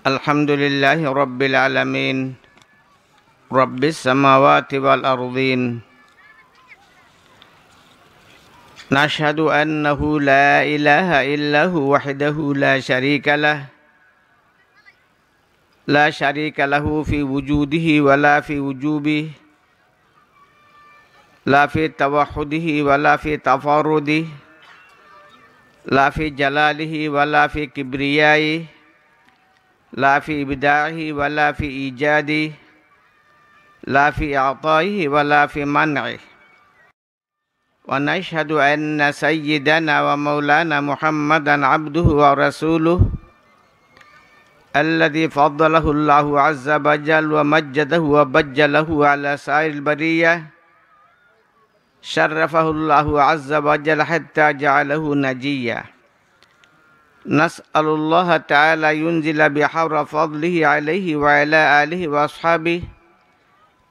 Alhamdulillahi Rabbil Alamin Rabbis samawati wal ardin Nashhadu annahu la ilaha illahu wahdahu la sharika lahu fi wujudihi wa la fi wujubihi la fi tawahhudihi wa la fi tafarrudihi la fi jalalihi wa la fi kibriyaihi لا في إبداعه ولا في إيجاده لا في إعطائه ولا في منعه ونشهد أن سيدنا ومولانا محمدا عبده ورسوله الذي فضله الله عز وجل ومجده وبجله على سائر البرية شرفه الله عز وجل حتى جعله نجيا نسأل الله تعالى ينزل بحر فضله عليه وعلى آله وأصحابه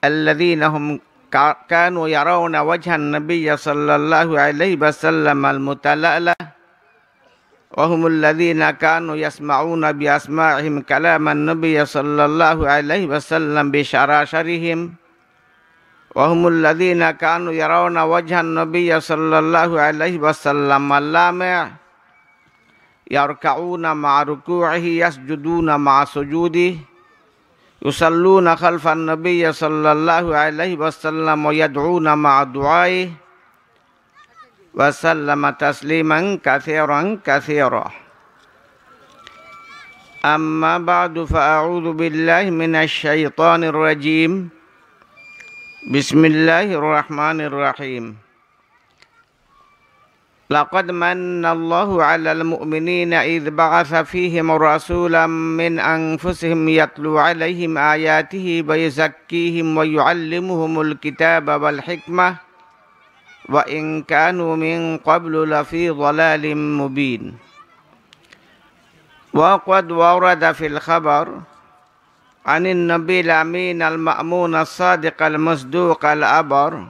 الذين هم كانوا يرون وجه النبي صلى الله عليه وسلم المتلألأ وهم الذين كانوا يسمعون بأسماعهم كلام النبي صلى الله عليه وسلم بشراشرهم وهم الذين كانوا يرون وجه النبي صلى الله عليه وسلم اللامع يركعون مع ركوعه يسجدون مع سجوده يصلون خلف النبي صلى الله عليه وسلم ويدعون مع دعائه وسلم تسليما كثيرا كثيرا أما بعد فأعوذ بالله من الشيطان الرجيم بسم الله الرحمن الرحيم لقد من الله على المؤمنين إذ بعث فيهم رسولا من أنفسهم يتلو عليهم آياته ويزكيهم ويعلمهم الكتاب والحكمة وإن كانوا من قبل لفي ضلال مبين وقد ورد في الخبر عن النبي الأمين المأمون الصادق المصدوق الأبر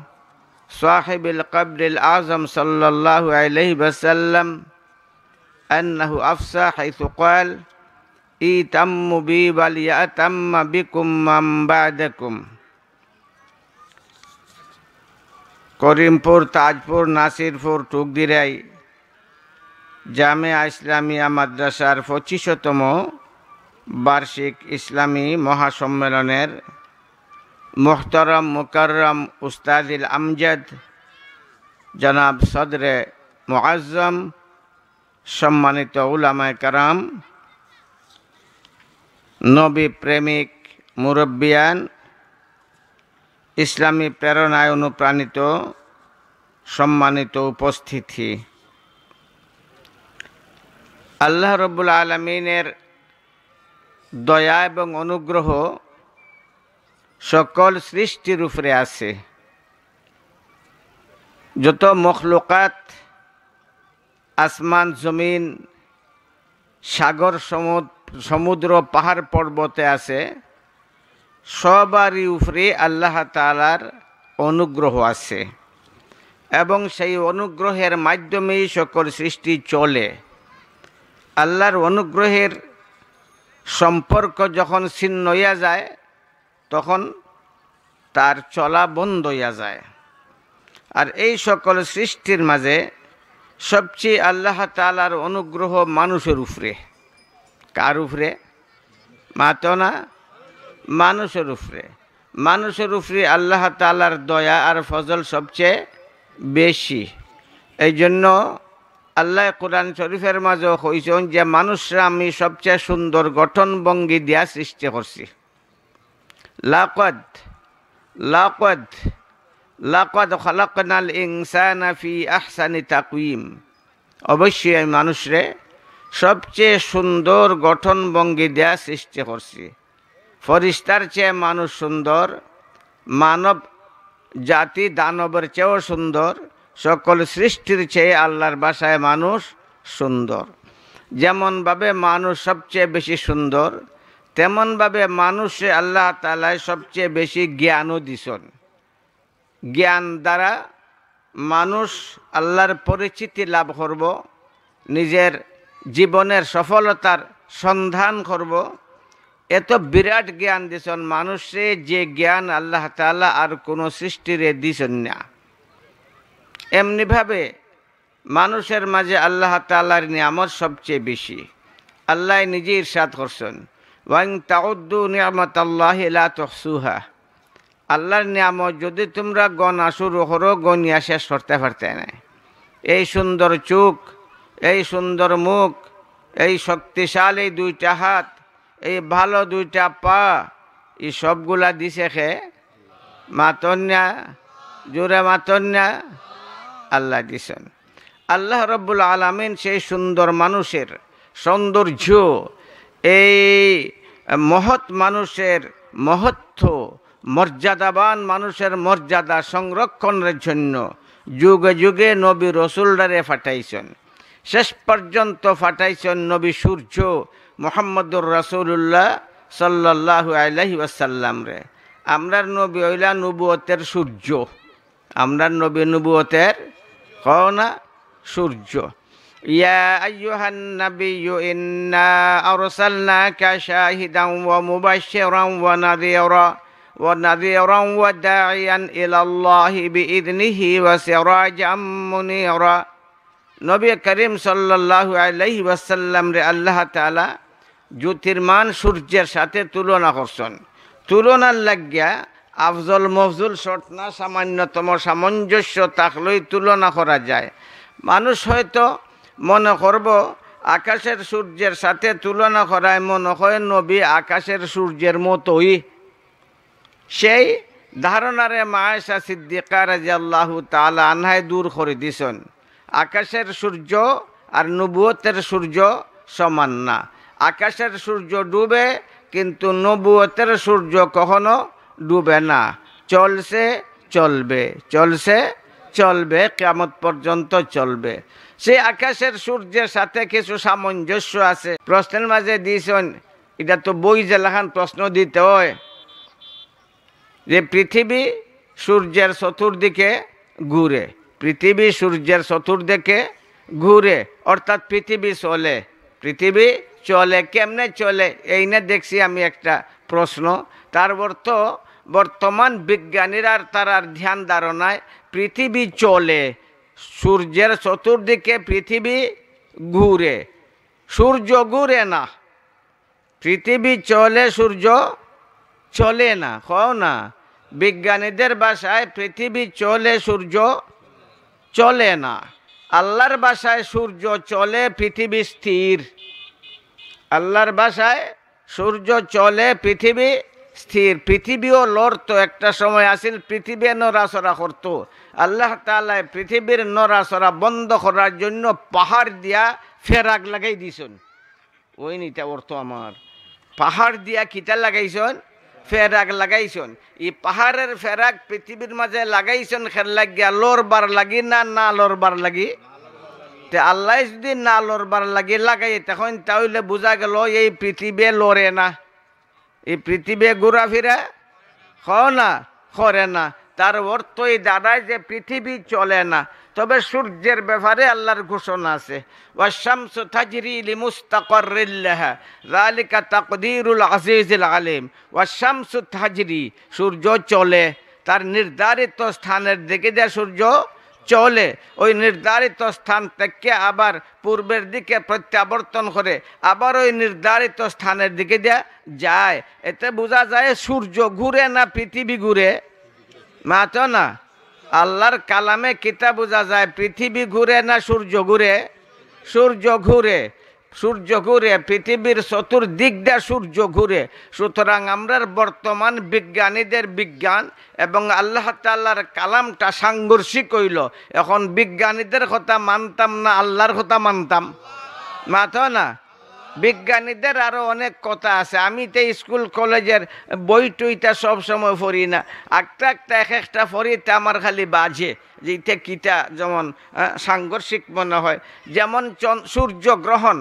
صاحب القبر الأعظم صلى الله عليه وسلم أنه أفصى حيث قال ائتموا بي وليأتم بكم من بعدكم Karimpur Tajpur Nasirpur Tukdirai Jamia Islamia মাদ্রাসার 25তম বার্ষিক ইসলামী মহাসম্মেলনের মোহতরম মুকাররম উস্তাদিল আমজাদ জনাব সদরে মুআজ্জম সম্মানিত উলামায়ে কেরাম নবী প্রেমিক মুরব্বিয়ান ইসলামী প্রেরণায় অনুপ্রাণিত সম্মানিত উপস্থিতি আল্লাহ রাব্বুল আলামিনের দয়া এবং অনুগ্রহ সকল সৃষ্টির উপরে আছে যত মখলুকাত আসমান জমিন সাগর সমুদ্র পাহাড় পর্বতে আছে সবারই উপরে আল্লাহ তাআলার অনুগ্রহ আছে এবং সেই অনুগ্রহের মাধ্যমেই সকল সৃষ্টি চলে আল্লাহর অনুগ্রহের সম্পর্ক যখন ছিন্ন হইয়া যায় তখন তার চলা বন্ধ হইয়া যায় আর এই সকল সৃষ্টির মাঝে সবচেয়ে আল্লাহ তাআলার অনুগ্রহ মানুষের উপরে কার উপরে মাতো না মানুষের উপরে আল্লাহ তাআলার দয়া আর ফজল সবচেয়ে বেশি এই জন্য আল্লাহ কোরআন শরীফের মাঝে কইছেন যে মানুষরা আমি সবচেয়ে সুন্দর গঠন ভঙ্গি দিয়া সৃষ্টি করছি লাকাদ খালাকনাল ইনসানা ফি আহসানি তাকওয়িম অবশ্যই আমি মানুষরে সবচেয়ে সুন্দর গঠন ভঙ্গি দিয়া সৃষ্টি করছি ফেরেশতার চেয়ে মানুষ সুন্দর মানব জাতি দানবের চেয়েও সুন্দর সকল সৃষ্টির চেয়ে আল্লাহর ভাষায় মানুষ সুন্দর যেমনভাবে মানুষ সবচেয়ে বেশি সুন্দর তেমনভাবে মানুষে আল্লাহ তাআলা সবচেয়ে বেশি জ্ঞানও দিছেন জ্ঞান দ্বারা মানুষ আল্লাহর পরিচিতি লাভ করব নিজের জীবনের সফলতার সন্ধান করব এত বিরাট জ্ঞান দিছেন মানুষে, যে জ্ঞান আল্লাহ তাআলা আর কোনো সৃষ্টিরে দিছেন না। এমনিভাবে মানুষের মাঝে আল্লাহ তাআলার নিয়ামত সবচেয়ে বেশি। আল্লাহ নিজে ইরশাদ করছেন, ওয়াইন তাউদ্দু নি'মাতাল্লাহি লা তুহসুহা। আল্লাহর নিয়ামত যদি তোমরা গণা শুরু করো, গনিয়া শেষ করতে পারতে না। এই সুন্দর চোখ, এই সুন্দর মুখ, এই শক্তিশালী দুইটা হাত, এই ভালো দুইটা পা, এই সবগুলা দিছে খে? মাতন্যা, জোরে মাতন্যা, আল্লাহ দিছেন। আল্লাহ রব্বুল আলামিন সেই সুন্দর মানুষের সৌন্দর্য, এই মহৎ মানুষের মহত্ব, মর্যাদাবান মানুষের মর্যাদা সংরক্ষণের জন্য যুগে যুগে নবী রসুলদারে ফাটাইছেন। শেষ পর্যন্ত ফাটাইছেন নবী সূর্য মুহাম্মদুর রাসূলুল্লাহ সাল্লাল্লাহু আলাইহি ওয়াসাল্লাম রে। আমরার নবী হইলা নবুয়তের সূর্য, আমরার নবী নবুয়তের না সূর্য। ইয়া আইয়ুহান নাবিয়্যু ইন্না আরসালনাকা শাহিদান ওয়া মুবাশশিরান ওয়া নাযীরান ওয়া দাঈয়ান ইলাল্লাহি বিইذনিহি ওয়া সিরাজাম মুনীরা। নবী করিম সাল্লাল্লাহু আলাইহি ওয়াসাল্লাম রে আল্লাহ তাআলা জ্যোতির্মান সূর্যের সাথে তুলনা করছেন। তুলনার লাগিয়া আফজল মফজুল শর্ত না, সামান্যতম সামঞ্জস্য থাকলেই তুলনা করা যায়। মানুষ হয়তো মনে করব আকাশের সূর্যের সাথে তুলনা করায় মনে হয় নবী আকাশের সূর্যের মতোই। সেই ধারণারে মা আয়েশা সিদ্দিকা রাদিয়াল্লাহু তাআলা আনহা দূর করে দিছেন। আকাশের সূর্য আর নবুয়তের সূর্য সমান না। আকাশের সূর্য ডুবে, কিন্তু নবুয়তের সূর্য কখনো ডুবে না। চলছে চলবে, চলছে চলবে, কিয়ামত পর্যন্ত চলবে। সেই আকাশের সূর্যের সাথে কিছু সামঞ্জস্য আছে। প্রশ্নের মাঝে দিয়েছেন, এটা তো বই যে লেখান প্রশ্ন দিতে হয় যে পৃথিবী সূর্যের চতুর্দিকে ঘুরে, পৃথিবী সূর্যের চতুর্দিকে ঘুরে, অর্থাৎ পৃথিবী চলে। পৃথিবী চলে, কেমনে চলে? এই না দেখছি আমি একটা প্রশ্ন। তার অর্থ বর্তমান বিজ্ঞানীরা তার আর ধ্যান ধারণায় পৃথিবী চলে, সূর্যের চতুর্দিকে পৃথিবী ঘুরে, সূর্য ঘুরে না। পৃথিবী চলে, সূর্য চলে না। কও না, বিজ্ঞানীদের ভাষায় পৃথিবী চলে, সূর্য চলে না। আল্লাহর ভাষায় সূর্য চলে, পৃথিবী স্থির। আল্লাহর ভাষায় সূর্য চলে, পৃথিবী স্থির। পৃথিবীও লড়তো, একটা সময় আসিল পৃথিবী নড়াচড়া করতো। আল্লাহ তাআলা পৃথিবীর নড়াচড়া বন্ধ করার জন্য পাহাড় দিয়া ফেরাক লাগাই দিছেন। ওই নিটা অর্থ আমার, পাহাড় দিয়া কিটা লাগাইছেন? ফেরাক লাগাইছেন। এই পাহাড়ের ফেরাক পৃথিবীর মাঝে লাগাইছেন খেল লাগিয়া লড়বার লাগি না, না লড়বার লাগি? তে আল্লাহ যদি না লড়বার লাগি লাগাই, তখন তাহলে বোঝা গেল এই পৃথিবী লড়ে না, এই পৃথিবী ঘোরাফেরা না করে না। তার অর্থ এই দাঁড়ায় যে পৃথিবী চলে না। তবে সূর্যের ব্যাপারে আল্লাহর ঘোষণা আছে, ওয়াশ-শামসু তাজরি লিমুস্তাকাররিন লাহা যালিকা তাকদীরুল আজিজিল আলিম। ওয়াশ-শামসু তাজরি, সূর্য চলে, তার নির্ধারিত স্থানের দিকে দিয়ে সূর্য চলে। ওই নির্ধারিত স্থান থেকে আবার পূর্বের দিকে প্রত্যাবর্তন করে, আবার ওই নির্ধারিত স্থানের দিকে দিয়ে যায়। এতে বোঝা যায় সূর্য ঘুরে না, পৃথিবী ঘুরে। মাতো না, আল্লাহর কালামে কিতা বোঝা যায়? পৃথিবী ঘুরে না সূর্য ঘুরে? সূর্য ঘুরে, সূর্য ঘুরে, পৃথিবীর চতুর্দিক দিয়ে সূর্য ঘুরে। সুতরাং আমরার বর্তমান বিজ্ঞানীদের বিজ্ঞান এবং আল্লাহ তাআলার কালামটা সাংঘর্ষিক হইল। এখন বিজ্ঞানীদের কথা মানতাম না, আল্লাহর কথা মানতাম? মাথো না, বিজ্ঞানীদের আরও অনেক কথা আছে। আমি তো স্কুল কলেজের বই টইটা সবসময় পড়ি না, একটা একটা এক একটা পড়িতে আমার খালি বাজে যে এটা কিটা যেমন সাংঘর্ষিক মনে হয়। যেমন সূর্যগ্রহণ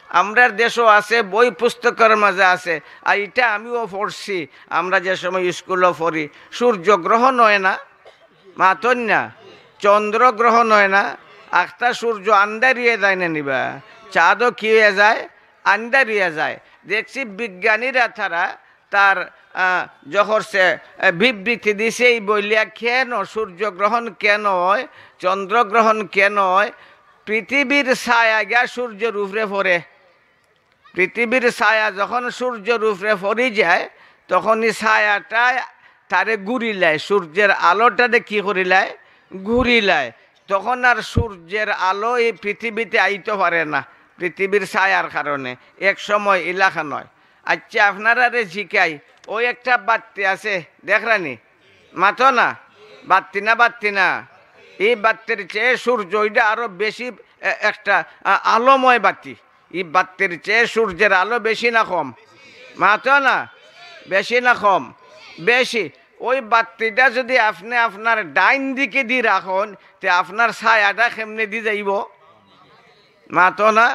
আমরার দেশও আছে, বই পুস্তকের মাঝে আছে, আর এটা আমিও পড়ছি। আমরা যে সময় স্কুলও পড়ি, সূর্যগ্রহণ হয় না, মাতন না, চন্দ্রগ্রহণ হয় না। একটা সূর্য আন্দারিয়ে যায় না নিবা, চাঁদও কি হয়ে যায়? আন্দারিয়ে যায়। দেখছি বিজ্ঞানীরা তার যখন সে বিবৃতি দিছে এই বলিয়া কেন সূর্যগ্রহণ কেন হয়, চন্দ্রগ্রহণ কেন হয়, পৃথিবীর ছায়া গিয়া সূর্যের উপরে পড়ে। পৃথিবীর ছায়া যখন সূর্যের উপরে পড়ে যায় তখনই ছায়াটা তারে ঘুরিলায়, সূর্যের আলোটারে কি করিলায়, ঘুরিলায়। তখন আর সূর্যের আলো এই পৃথিবীতে আইতে পারে না পৃথিবীর ছায়ার কারণে, এক সময় এলাকা নয়। আচ্ছা আপনারা রে শিখাই, ওই একটা বাত্তি আছে দেখরানি মাথো না, বাত্তি না বাত্তি না, এই বাত্তির চেয়ে সূর্য ওইটা আরো বেশি একটা আলোময় বাতি। এই বাত্তির চেয়ে সূর্যের আলো বেশি না কম? মাথো না, বেশি না কম? বেশি। ওই বাত্তিটা যদি আপনি আপনার ডাইন দিকে দিয়ে রাখুন তে আপনার ছায়াটা কেমনে দিয়ে যাইব? মাথো না।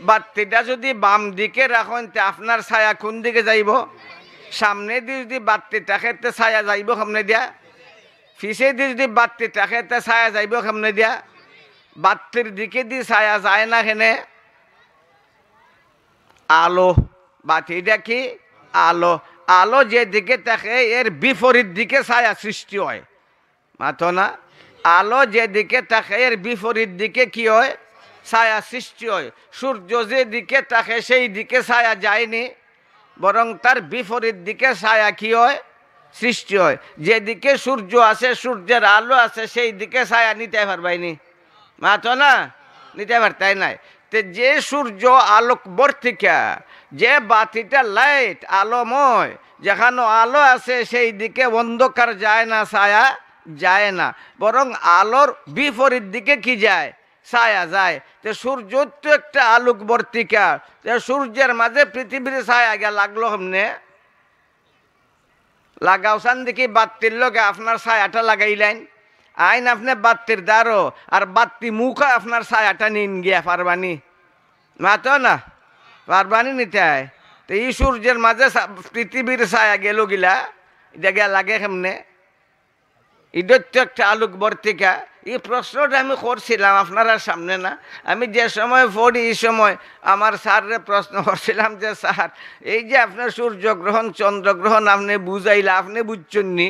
বাত্তিটা যদি বাম দিকে রাখুন তে আপনার ছায়া কোন দিকে যাইব? সামনে দিয়ে যদি বাত্তিটা খেতে ছায়া যাইব কেমনে দিয়া? পিছে দিয়ে যদি বাত্তিটা খেতে ছায়া যাইব কেমনে দিয়া? বাত্তির দিকে দিয়ে ছায়া যায় না কেনে? আলো, বাতিটা কি? আলো। আলো যেদিকে থাকে এর বিপরীত দিকে ছায়া সৃষ্টি হয়। মাথো না। আলো যেদিকে থাকে এর বিপরীত দিকে কি হয়? ছায়া সৃষ্টি হয়। সূর্য যেদিকে থাকে সেই দিকে ছায়া যায়নি, বরং তার বিপরীত দিকে ছায়া কি হয়? সৃষ্টি হয়। যেদিকে সূর্য আছে, সূর্যের আলো আছে, সেই দিকে ছায়া নিতে পারবাইনি। মাথো না, নিতে পারতাই নাই। তে যে সূর্য আলোকবর্তিকা, যে বাতিটা লাইট আলোময়, যেখানে আলো আছে সেই দিকে অন্ধকার যায় না, ছায়া যায় না, বরং আলোর বিপরীত দিকে কি যায়? ছায়া যায়। তো সূর্য তো একটা আলোকবর্তিকা, সূর্যের মাঝে পৃথিবীর ছায়া গিয়া লাগলো কেমনে? লাগাওসান দেখি বাত্তির লোকে আপনার ছায়াটা লাগাইলেন, আইন আপনি বাত্তির দ্বারো আর বাত্তি মুখে আপনার ছায়াটা নিন গিয়া পারবানি? মাতো না, পারবানি নিতে হয়। তো এই সূর্যের মাঝে পৃথিবীর ছায়া গেল গিলা, এটা গিয়া লাগে কেমনে? এটা তো একটা আলোকবর্তিকা। এই প্রশ্নটা আমি করছিলাম আপনারা সামনে না, আমি যে সময় পড়ি এই সময় আমার স্যাররে প্রশ্ন করছিলাম যে স্যার এই যে আপনার সূর্যগ্রহণ চন্দ্রগ্রহণ আপনি বুঝাইলা, আপনি বুঝছেননি?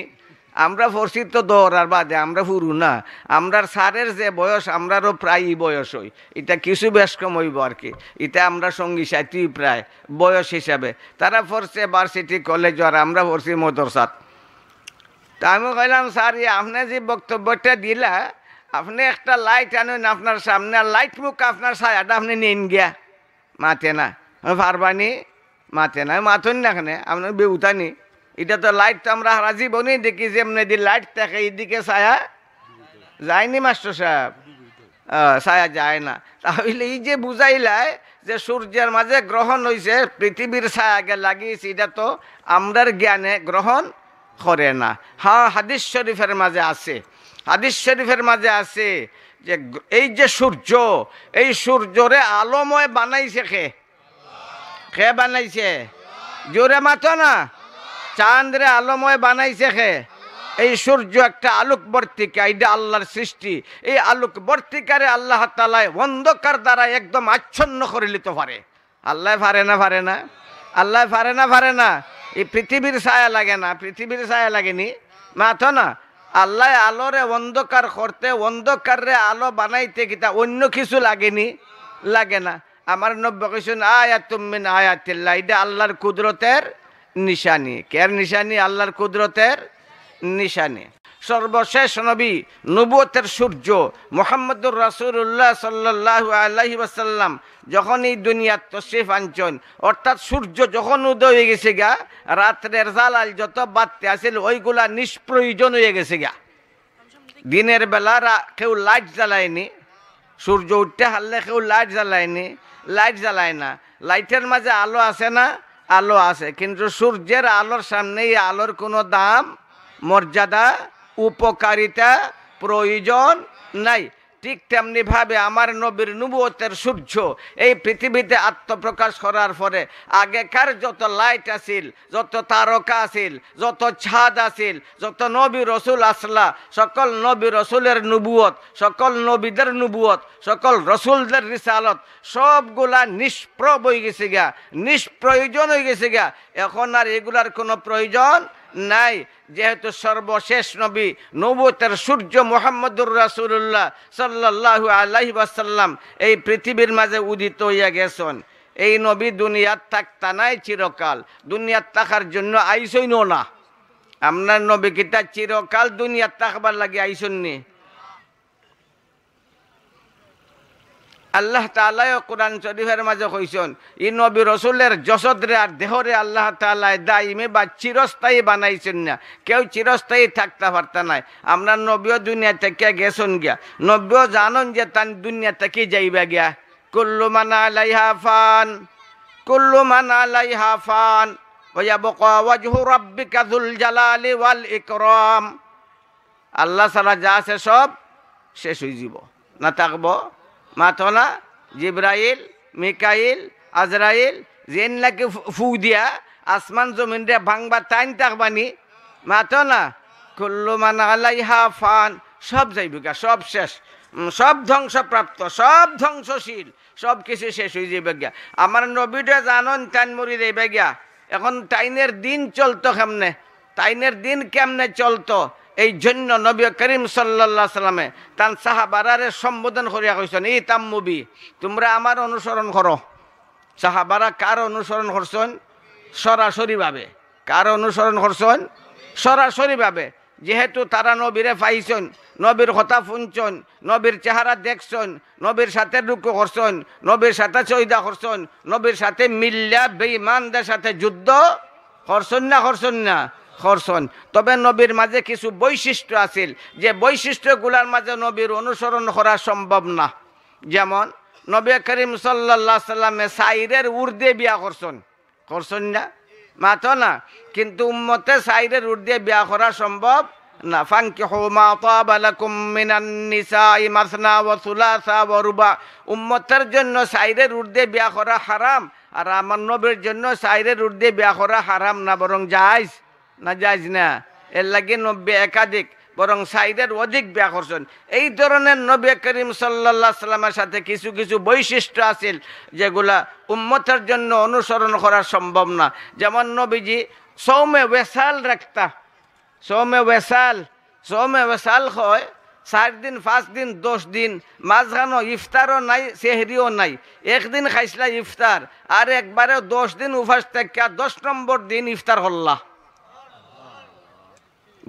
আমরা পড়ছি তো দৌড়ার বাদে, আমরা ফুরু না। আমরার স্যারের যে বয়স আমরারও প্রায়ই বয়স হই, এটা কিছু বেশ কম হইব আর কি। এটা আমরা সঙ্গী সাথী প্রায় বয়স হিসাবে। তারা পড়ছে ভার্সিটি কলেজ আর আমরা পড়ছি মদরসাত। তা আমি কইলাম স্যার আপনি যে বক্তব্যটা দিলা, আপনি একটা লাইট আনুন আপনার সামনে, আর লাইট মুখ আপনার ছায়াটা আপনি নিন গিয়া। মাথে না, পারবানি? মাথে না, মাথুন না এখানে আপনি বেউতানি। এটা তো লাইট তো আমরা সারা জীবনেই দেখি যে এমনি দিয়ে লাইট থাকে এইদিকে ছায়া যায়নি মাস্টার সাহেব, ছায়া যায় না। তাহলে এই যে বুঝাইলাই যে সূর্যের মাঝে গ্রহণ হয়েছে, পৃথিবীর ছায়াকে লাগিয়েছে, এটা তো আমরার জ্ঞানে গ্রহণ করে না। হ্যাঁ, হাদিস শরীফের মাঝে আছে, হাদিস শরীফের মাঝে আছে যে এই যে সূর্য, এই সূর্যরে আলোময় বানাইছে কে? কে বানাইছে? জোরে মাতো না। চাঁদরে আলোময় বানাইছে কে? এই সূর্য একটা আলোকবর্তিকা, এটা আল্লাহর সৃষ্টি। এই আলোকবর্তিকারে আল্লাহ তাআলা অন্ধকার দ্বারা একদম আচ্ছন্ন করে নিতে পারে। আল্লাহ পারে না? পারে না? আল্লাহ পারে না? পারে না? এই পৃথিবীর ছায়া লাগে না? পৃথিবীর ছায়া লাগেনি? মাথো না। আল্লাহ আলোরে অন্ধকার করতে, অন্ধকারে আলো বানাইতে কিতা অন্য কিছু লাগেনি? লাগে না। আমার নব্য কিছু আয়াতুম মিন আয়াতিল্লাহ, এটা আল্লাহর কুদরতের নিশানি। কের নিশানি? আল্লাহর কুদরতের নিশানি। সর্বশেষ নবী, নবুয়তের সূর্য মুহাম্মদুর রাসূলুল্লাহ সাল্লাল্লাহু আলাইহি ওয়াসাল্লাম যখন এই দুনিয়াত তশরিফ আনছেন, অর্থাৎ সূর্য যখন উদয় হয়ে গেছে গা, রাত্রের জালাল যত বাতি আছিল ওইগুলা নিষ্প্রয়োজন হয়ে গেছে গা। দিনের বেলা কেউ লাইট জ্বালায়নি, সূর্য উঠতে হারলে কেউ লাইট জ্বালায়নি, লাইট জ্বালায় না। লাইটের মাঝে আলো আছে না? আলো আছে, কিন্তু সূর্যের আলোর সামনে এই আলোর কোনো দাম, মর্যাদা, উপকারিতা, প্রয়োজন নাই। ঠিক তেমনিভাবে আমার নবীর নবুয়তের সূর্য এই পৃথিবীতে আত্মপ্রকাশ করার পরে আগেকার যত লাইট আছিল, যত তারকা আছিল, যত ছাদ আছিল, যত নবী রসুল আসলা, সকল নবী রসুলের নবুয়ত, সকল নবীদের নবুয়ত, সকল রসুলদের রিসালত সবগুলা নিষ্প্রভ হয়ে গেছে গা, নিষ্প্রয়োজন হয়ে গেছে গা। এখন আর এগুলার কোনো প্রয়োজন নাই, যেহেতু সর্বশেষ নবী নবুয়তের সূর্য মুহাম্মদুর রাসূলুল্লাহ সাল্লাল্লাহু আলাইহি ওয়াসাল্লাম এই পৃথিবীর মাঝে উদিত হইয়া গেছেন। এই নবী দুনিয়াত থাকতা নাই চিরকাল, দুনিয়াত থাকার জন্য আইসইন না। আপনার নবী কিতা চিরকাল দুনিয়াত থাকবার লাগে আইসন নি? আল্লাহ তাআলা কোরআন শরীফের মাঝে কইছেন ই নবী রসুলের জসদরে আর দেহরে আল্লাহ তাআলা দাইমে বা চিরস্থায়ী বানাইছেন না, কেউ চিরস্থায়ী থাকতে পারত নাই। আমরা নবীও দুনিয়া থেকে গেছেন গিয়া, নবীও জানন যে তান দুনিয়া থেকে যাইবা গিয়া। কুল্লু মান আলাইহা ফান, কুল্লু মান আলাইহা ফান ওয়া ইয়াবকা ওয়াজহু রাব্বিকা যুল জালালি ওয়াল ইকরাম। আল্লাহ ছাড়া যা আছে সব শেষ হয়ে যাব, না থাকবো মাথো না। জিব্রাইল, মিকাইল, আজরাইল যেন লাগে ফু দিয়া আসমান জমিন রে ভাঙবা তাইন থাকবানি, মাথো না। কুল্লু মান আলাইহা ফান, সব যাইবিকা, সব শেষ, সব ধ্বংসপ্রাপ্ত, সব ধ্বংসশীল, সব কিছু শেষ হয়ে যাবে গিয়া। আমার নবীটা জানন তাইন মরি যাইবে গিয়া। এখন তাইনের দিন চলতো কেমনে, তাইনের দিন কেমনে চলতো? এই জন্য নবী করিম সাল্লাল্লাহু আলাইহি সাল্লামে তান সাহাবারারে সম্বোধন করিয়া কইছেন ই তাম্মুবি, তোমরা আমার অনুসরণ করো। সাহাবারা কার অনুসরণ করছেন? সরাসরিভাবে। কার অনুসরণ করছেন? সরাসরিভাবে। যেহেতু তারা নবীরে পাইছেন, নবীর কথা শুনছেন, নবীর চেহারা দেখছেন, নবীর সাথে রুকু করছেন, নবীর সাথে সজদা করছেন, নবীর সাথে মিল্লা বেঈমানদের সাথে যুদ্ধ করছেন না করছেন না? করছেন। তবে নবীর মাঝে কিছু বৈশিষ্ট্য আছিল, যে বৈশিষ্ট্যগুলার মাঝে নবীর অনুসরণ করা সম্ভব না। যেমন নবী করিম সাল্লাল্লাহু আলাইহি সাল্লামে সাইরের উর্দে বিয়া করছেন, করছেন না? মাথো না। কিন্তু উম্মতে সাইরের উর্দে বিয়া করা সম্ভব না। ফানকিহু মা তাবা লাকুম মিনান নিসাই মাসনা ওয়া সুলাসা ওয়া রুবা। উম্মতের জন্য সাইরের উর্দে বিয়া করা হারাম, আর আমার নবীর জন্য সাইরের উর্দে বিয়া করা হারাম না, বরং জায়েজ না, জায়েজ না। এর লাগে নবী একাধিক, বরং সাইদের অধিক বিয়া করছেন। এই ধরনের নবী করিম সাল্লাল্লাহু আলাইহি সাল্লামের সাথে কিছু কিছু বৈশিষ্ট্য আছিল যেগুলা উম্মতের জন্য অনুসরণ করা সম্ভব না। যেমন নবীজি সৌমে ওয়েসাল রাখতা, সৌমে ওয়েসাল, সৌমে ওয়েসাল হয় 4 দিন 5 দিন 10 দিন, মাঝখানো ইফতারও নাই, সেহরিও নাই। একদিন খাইসলা ইফতার, আর একবারে 10 দিন উপাস থেকে 10 নম্বর দিন ইফতার হল্লা।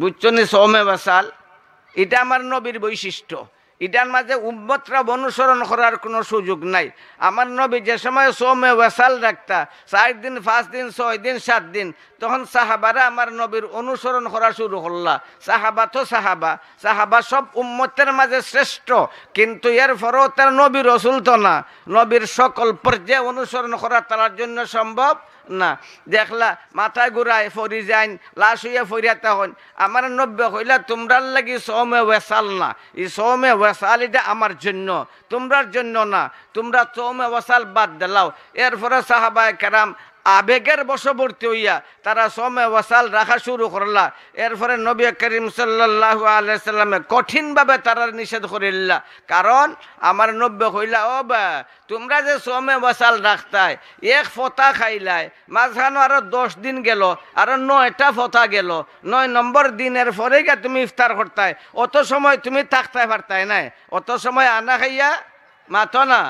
বুঝছেন? সৌমে ওয়াসাল এটা আমার নবীর বৈশিষ্ট্য। এটার মাঝে উম্মতরা অনুসরণ করার কোনো সুযোগ নাই। আমার নবী যে সময় সৌমে ওয়াসাল রাখতা 4 দিন 5 দিন 6 দিন 7 দিন, তখন সাহাবারা আমার নবীর অনুসরণ করা শুরু করলা। সাহাবা তো সাহাবা, সাহাবা সব উম্মতের মাঝে শ্রেষ্ঠ, কিন্তু এরপরও তার নবী রসুল তো না। নবীর সকল পর্যায়ে অনুসরণ করা তার জন্য সম্ভব না। দেখলা মাথায় ঘুরায় ফরি যাইন, লাশ হইয়া ফরিয়াতে হন। আমার নব্বই হইলা তোমরার লাগি সৌমে ওয়াসাল না, এই সৌমে ওয়াসাল এটা আমার জন্য, তোমরার জন্য না। তোমরা সৌমে ওয়াসাল বাদ দিলাও। এরপরে সাহাবায়ে কেরাম আবেগের বশবর্তী হইয়া তারা সৌমে ওয়াসাল রাখা শুরু করলা। এরপরে নবী করিম সাল্লাল্লাহু আলাইহি সাল্লামে কঠিনভাবে তারা নিষেধ করিল্লা। কারণ আমার নব্বই হইলা ও বা তোমরা যে সৌমে ওয়াসাল রাখতাই, এক ফতা খাইলাই, মাঝখানে আরো 10 দিন গেল, আরো 9টা ফতা গেল, 9 নম্বর দিনের পরে গিয়ে তুমি ইফতার করতাই। অত সময় তুমি থাকতে পারতাই নাই, অত সময় আনা খাইয়া মাথো না,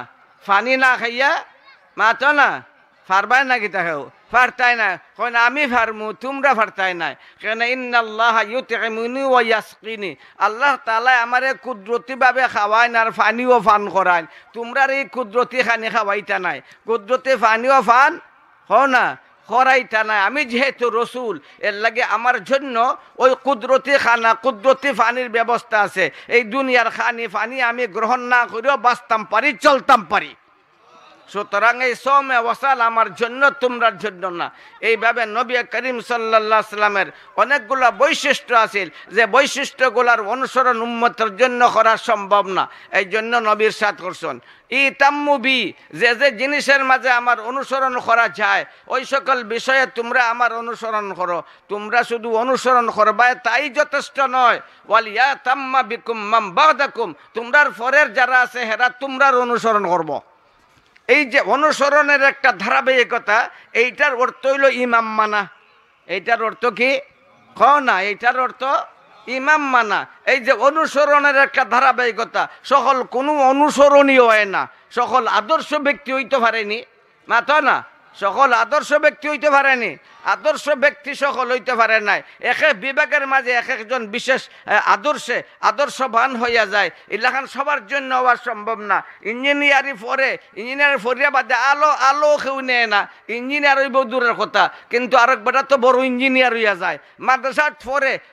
পানি না খাইয়া মাথো না, ফারবাই না কিতা খাও, ফারতাই না। কইনা আমি ফারমু, তোমরা ফারতাই নাই। কেন ইন্নাল্লাহা ইউতঈমুনি ওয়া ইয়াসকিনি, আল্লাহ তাআলা আমারে কুদরতিভাবে খাওয়াইন আর পানিও পান করাইন। তোমরা এই কুদরতি খানি খাওয়াইতা নাই, কুদরতি পানিও পান হও না, করাইতা নাই। আমি যেহেতু রসুল, এর লাগে আমার জন্য ওই কুদরতি খানা, কুদরতি পানির ব্যবস্থা আছে। এই দুনিয়ার খানি পানি আমি গ্রহণ না করেও বাঁচতাম পারি, চলতাম পারি। সুতরাং এই সৌমে ওয়াসাল আমার জন্য, তোমরার জন্য না। এইভাবে নবী করিম সাল্লাল্লাহু আলাইহি সাল্লামের অনেকগুলো বৈশিষ্ট্য আছে, যে বৈশিষ্ট্যগুলোর অনুসরণ উম্মতের জন্য করা সম্ভব না। এই জন্য নবীর সাথ করছেন ইতাম্মুবি, যে যে জিনিসের মাঝে আমার অনুসরণ করা যায় ওই সকল বিষয়ে তোমরা আমার অনুসরণ করো। তোমরা শুধু অনুসরণ করবা তাই যথেষ্ট নয়, ওয়ালিয়া তাম্মা বিকুম মাম বাদাকুম, তোমরার পরের যারা আছে হেরা তোমরার অনুসরণ করব। এই যে অনুসরণের একটা ধারাবাহিকতা, এইটার অর্থ হইল ইমাম মানা। এইটার অর্থ কি না, এইটার অর্থ ইমাম মানা। এই যে অনুসরণের একটা ধারাবাহিকতা, সকল কোনো অনুসরণীয় হয় না, সকল আদর্শ ব্যক্তি হইতে পারেনি, মাথা না, সকল আদর্শ ব্যক্তি হইতে পারেনি, আদর্শ ব্যক্তি সকল হইতে পারে নাই। এক এক বিভাগের মাঝে এক একজন বিশেষ আদর্শবান হইয়া যায়, এলাকান সবার জন্য হওয়া সম্ভব না। ইঞ্জিনিয়ারিং পরে, ইঞ্জিনিয়ার ফরিয়া বাদে আলো কেউ নেয় না, ইঞ্জিনিয়ার হইব দূরের কথা, কিন্তু আরেক বেটা তো বড় ইঞ্জিনিয়ার হইয়া যায়। মাদ্রাসাত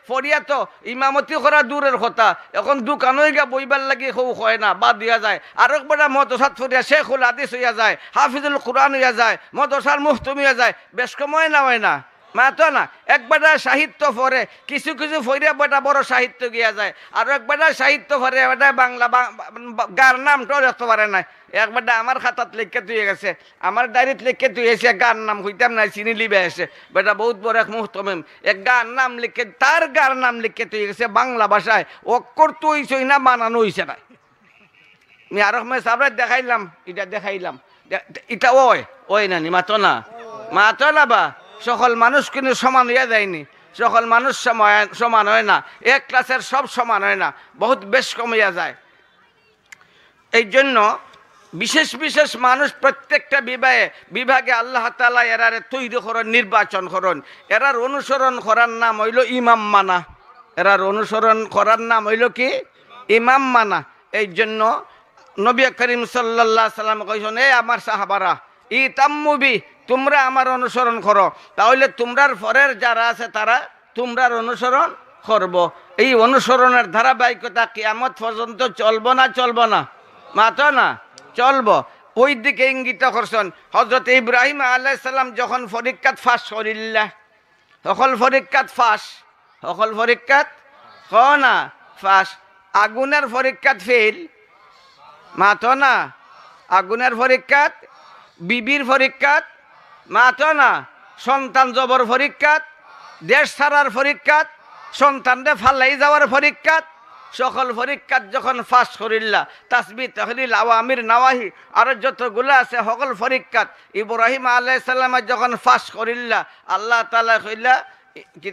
ফরিয়া তো ইমামতি করা দূরের কথা, এখন দোকান হয়ে গিয়া বইবার লাগি কেউ হয় না, বাদ দিয়া যায়। আরেক বেটা মাদ্রাসাত ফরিয়া শেখুল হাদিস হইয়া যায়, হাফিজুল কুরআন হইয়া যায়, মাদ্রাসার মুহতামি হইয়া যায়। বেশ কময় না হয় না, মাতো না। এক বেটা সাহিত্য পড়ে, কিছু কিছু ফরিয়া বেটা বড় সাহিত্য গিয়া যায়, আর এক বেটা সাহিত্য পড়ে বেটা বাংলা গার নামটাও রাখতে পারে না। এক বেটা আমার খাতাত লিখে তুই গেছে, আমার ডায়েরিত লিখে তুই এসে গার নাম হইতাম না, চিনি লিবে এসে বেটা বহুত বড় এক মুহতমিম, এক গার নাম লিখে, তার গার নাম লিখে তুই গেছে বাংলা ভাষায়, অক্ষর তো হইছই না, বানানো হইছে না। আমি আরো সাবরাত দেখাইলাম, এটা দেখাইলাম, এটা ওই না নি, মাতো না, মাতো না বা। সকল মানুষ কিন্তু সমান হইয়া যায়নি, সকল মানুষ সমান হয় না, এক ক্লাসের সব সমান হয় না, বহুত বেশ কমিয়া যায়। এই জন্য বিশেষ বিশেষ মানুষ প্রত্যেকটা বিভাগে আল্লাহ তাআলা এরারে তৈরি করেন, নির্বাচন করেন। এরার অনুসরণ করার নাম হইল ইমাম মানা, এরার অনুসরণ করার নাম হইল কি ইমাম মানা। এই জন্য নবী করিম সাল্লাল্লাহু আলাইহি সাল্লাম কইছেন, এ আমার সাহাবারা ইতাম্মুবি, তোমরা আমার অনুসরণ করো, তাহলে তোমরার পরের যারা আছে তারা তোমরার অনুসরণ করব। এই অনুসরণের ধারাবাহিকতা কিয়ামত পর্যন্ত চলবো না, চলবো না, মাতো না, চলবো। ওই দিকে ইঙ্গিত করছেন। হযরত ইব্রাহিম আলাইহিস সালাম যখন পরীক্ষাত ফাঁস করিল্লা, সকল পরীক্ষাত ফাঁস, সকল পরীক্ষাত না ফাঁস, আগুনের পরীক্ষাত ফেল, মাতো না, আগুনের পরীক্ষাত, বিবির পরীক্ষাত, মাতো না, সন্তান জবর পরীক্ষাত, দেশ ছাড়ার পরীক্ষাত, সন্তানরে ফালাই যাওয়ার পরীক্ষাত, সকল পরীক্ষাত যখন ফাঁস করিল্লা, তাসবিহ তাহলিল আওয়ামির নাওয়াহি আরো যতগুলো আছে সকল পরীক্ষাত ইব্রাহিম আলাইহিস সালাম যখন ফাঁস করিল্লা, আল্লাহ তাআলা কইলা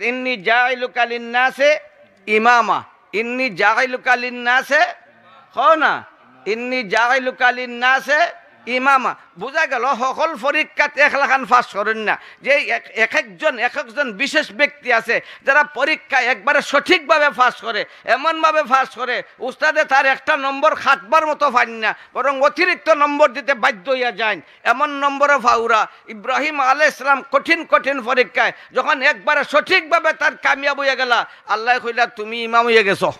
ইন্নী জাইলুকা লিন-নাসে ইমামা, ইন্নী জাইলুকা লিন-নাসে না, ইন্নী জাইলুকা লিন-নাসে ইমামা। বোঝা গেল সকল পরীক্ষাত একলাখান ফাঁস করেন না, যে এক একজন বিশেষ ব্যক্তি আছে যারা পরীক্ষা একবারে সঠিকভাবে ফাঁস করে, এমনভাবে ফাঁস করে উস্তাদে তার একটা নম্বর খাতবার মতো পান না, বরং অতিরিক্ত নম্বর দিতে বাধ্য হইয়া যায়, এমন নম্বরও ফাউরা। ইব্রাহিম আলাইহিস সালাম কঠিন কঠিন পরীক্ষায় যখন একবারে সঠিকভাবে তার কামিয়াব হইয়া গেলা, আল্লাহ কইলা তুমি ইমাম হইয়া গেছো।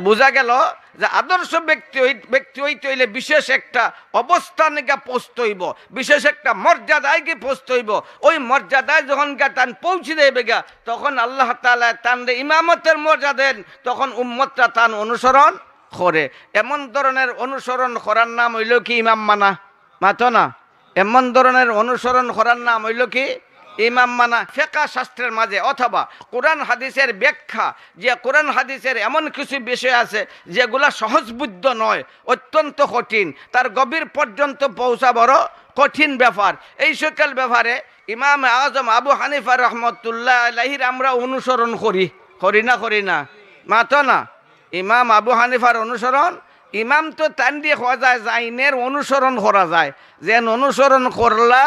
বোঝা গেল যে আদর্শ ব্যক্তি হইতে হইলে বিশেষ একটা অবস্থানে গিয়ে পৌঁছতে হইব, বিশেষ একটা মর্যাদায় গিয়ে পৌঁছতে হইব। ওই মর্যাদায় যখন তান পৌঁছে দেবে গা, তখন আল্লাহ তাআলা তান ইমামতের মর্যাদা দেন, তখন উম্মতরা তান অনুসরণ করে। এমন ধরনের অনুসরণ করার নাম হইল কি ইমাম মানা, মাতো না। এমন ধরনের অনুসরণ করার নাম হইল কি ইমাম মানা। ফিকহ শাস্ত্রের মাঝে অথবা কোরআন হাদিসের ব্যাখ্যা, যে কোরআন হাদিসের এমন কিছু বিষয় আছে যেগুলা সহজবুদ্ধ নয়, অত্যন্ত কঠিন, তার গভীর পর্যন্ত পৌঁছা বড় কঠিন ব্যাপার। এই সকল ব্যাপারে ইমাম আজম আবু হানিফা রহমতুল্লাহ আলাইহির আমরা অনুসরণ করি না, মাতো না। ইমাম আবু হানিফার অনুসরণ, ইমাম তো তান দিয়ে হওয়া যায়, জাইনের অনুসরণ করা যায়, যেন অনুসরণ করলা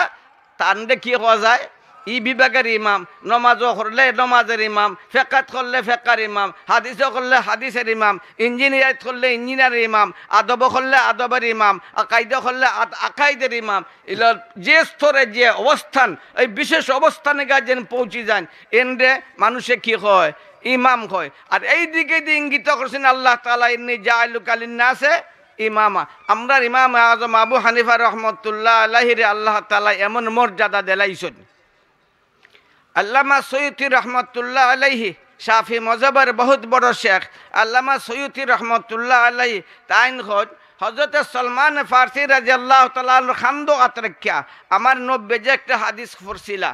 তান দিয়ে কি হওয়া যায়, ই বিভাগের ইমাম। নমাজও করলে নমাজের ইমাম, ফেকাত করলে ফেকার ইমাম, হাদিসও করলে হাদিসের ইমাম, ইঞ্জিনিয়ার করলে ইঞ্জিনিয়ারের ইমাম, আদব করলে আদবের ইমাম, আকাইদা করলে আকাইদের ইমাম। এগুলো যে স্তরে যে অবস্থান, এই বিশেষ অবস্থানে গা যেন পৌঁছে যান, এনরে মানুষে কি হয়, ইমাম হয়। আর এই দিকে দিয়ে ইঙ্গিত করছেন আল্লাহ তাআলা, ইন্নী জাইলুকা লিন-নাসে ইমামা আমরা ইমাম আজম আবু হানিফা রহমতুল্লাহ আলাইহির আল্লাহ তাআলা এমন মর্যাদা দিলাইছেন। আল্লামা সৈয়দি রহমতুল্লাহ আলাইহি শাফি মযহাবের বহুত বড় শেখ আল্লামা সৈয়দি রহমতুল্লাহ আলাইহি তাইন হযরত সলমান ফারসি রাদিয়াল্লাহু তাআলা খান্দো আতরাক্কা আমার নব্বে যে একটা হাদিস পড়ছিলা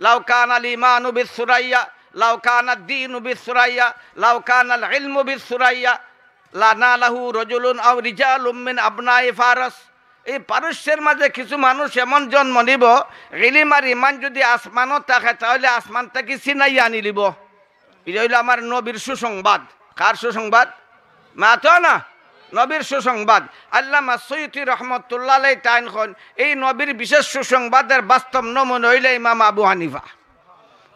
লাউ কানাল ঈমানু বিসুরাইয়া লাউ কানাদ দীনু বিসুরাইয়া লাউ কানাল ইলমু বিসুরাইয়া লানালাহু রাজুলুন আও রিজালুম মিন আবনাই ফারস। এই পারস্যের মাঝে কিছু মানুষ এমন জন্ম নিব ইলম আর ইমান যদি আসমানও থাকে তাহলে আসমান থেকে ছিনাই আনি লিব। এটা হইল আমার নবীর সুসংবাদ। কার সুসংবাদ? মাতো না, নবীর সুসংবাদ। আল্লামা সৈয়দি রহমতুল্লাহ আলাইহি তাইন খন এই নবীর বিশেষ সুসংবাদের বাস্তব নমুনা হইলে ইমাম আবু হানিফা।